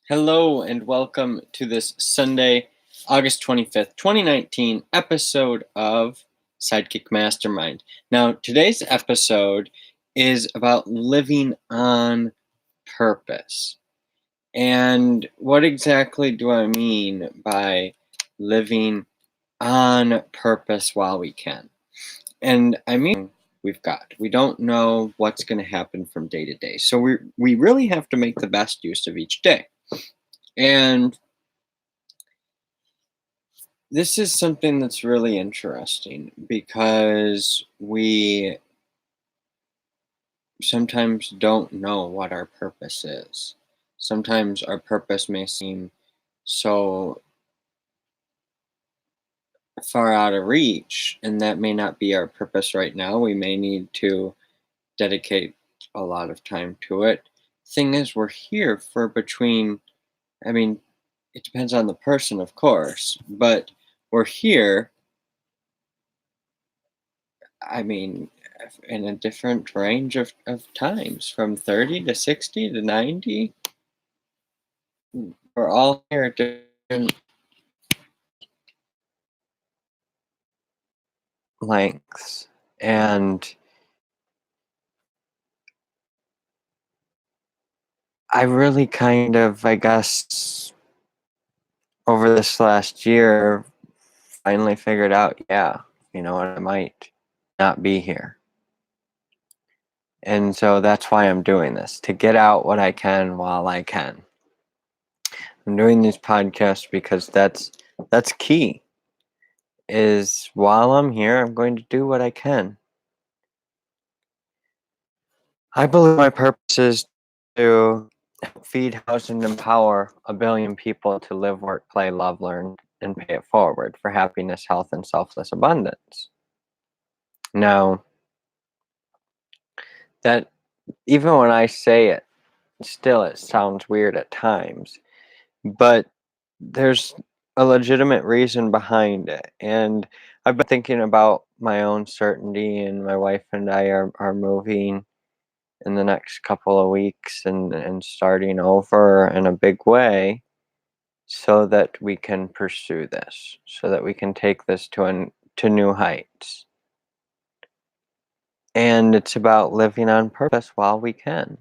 Hello and welcome to this Sunday, August 25th, 2019 episode of Sidekick Mastermind. Now, today's episode is about living on purpose. And what exactly do I mean by living on purpose while we can? And I mean, we don't know what's going to happen from day to day. So we really have to make the best use of each day. And this is something that's really interesting because we sometimes don't know what our purpose is. Sometimes our purpose may seem so far out of reach, and that may not be our purpose right now. We may need to dedicate a lot of time to it. Thing is, we're here for I mean, it depends on the person, of course, but we're here I mean, in a different range of times, from 30 to 60 to 90. We're all here at different lengths. And I really I guess, over this last year, finally figured out, yeah, I might not be here. And so that's why I'm doing this, to get out what I can while I can. I'm doing these podcasts because that's key. Is while I'm here, I'm going to do what I can. I believe my purpose is to feed, house, and empower a billion people to live, work, play, love, learn, and pay it forward for happiness, health, and selfless abundance. Now, that even when I say it, still it sounds weird at times, but there's a legitimate reason behind it. And I've been thinking about my own certainty, and my wife and I are moving in the next couple of weeks and starting over in a big way so that we can pursue this, so that we can take this to new heights. And it's about living on purpose while we can.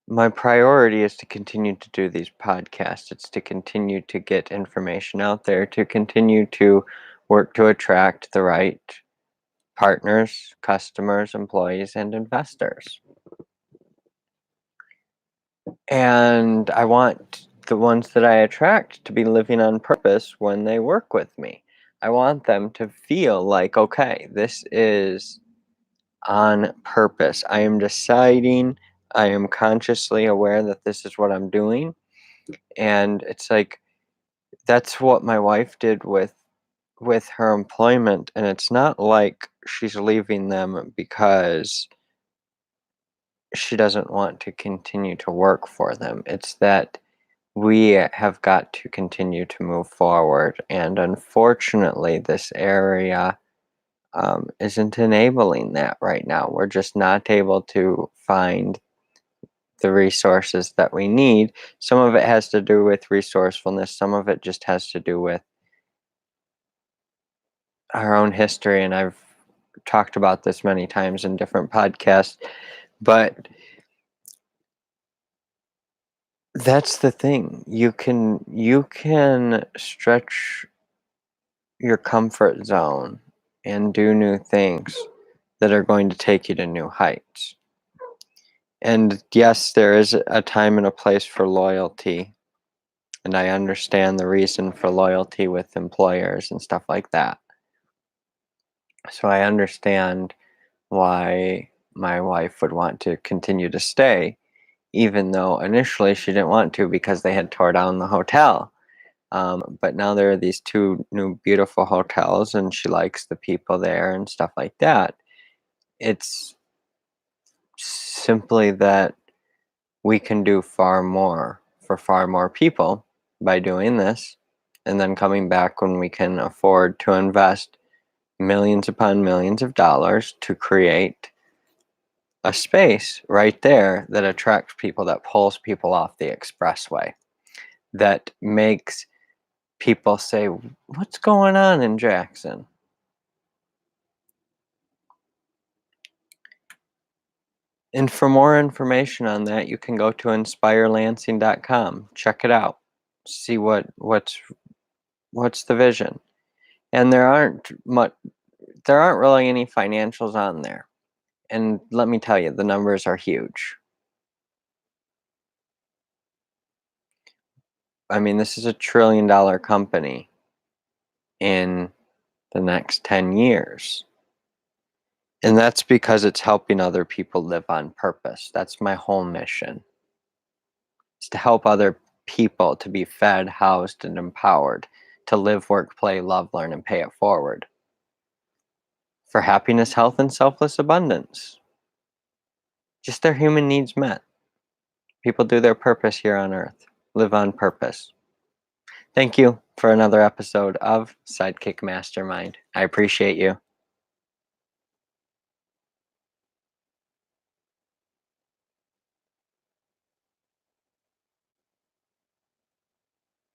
My priority is to continue to do these podcasts. It's to continue to get information out there, to continue to work to attract the right partners, customers, employees, and investors. And I want the ones that I attract to be living on purpose when they work with me. I want them to feel like, okay, this is on purpose. I am deciding, I am consciously aware that this is what I'm doing. And it's like, that's what my wife did with her employment. And it's not like she's leaving them because she doesn't want to continue to work for them. It's that we have got to continue to move forward. And unfortunately, this area isn't enabling that right now. We're just not able to find the resources that we need. Some of it has to do with resourcefulness, some of it just has to do with our own history. And I've talked about this many times in different podcasts, but that's the thing. You can stretch your comfort zone and do new things that are going to take you to new heights. And yes, there is a time and a place for loyalty. And I understand the reason for loyalty with employers and stuff like that. So I understand why my wife would want to continue to stay, even though initially she didn't want to because they had tore down the hotel. But now there are these two new beautiful hotels, and she likes the people there and stuff like that. It's simply that we can do far more for far more people by doing this, and then coming back when we can afford to invest millions upon millions of dollars to create a space right there that attracts people, that pulls people off the expressway, that makes people say, "What's going on in Jackson?" And for more information on that, you can go to inspirelansing.com. Check it out. See what's the vision. And there aren't really any financials on there. And let me tell you, the numbers are huge. I mean, this is a $1 trillion company in the next 10 years. And that's because it's helping other people live on purpose. That's my whole mission. It's to help other people to be fed, housed, and empowered to live, work, play, love, learn, and pay it forward for happiness, health, and selfless abundance. Just their human needs met. People do their purpose here on earth. Live on purpose. Thank you for another episode of Sidekick Mastermind. I appreciate you.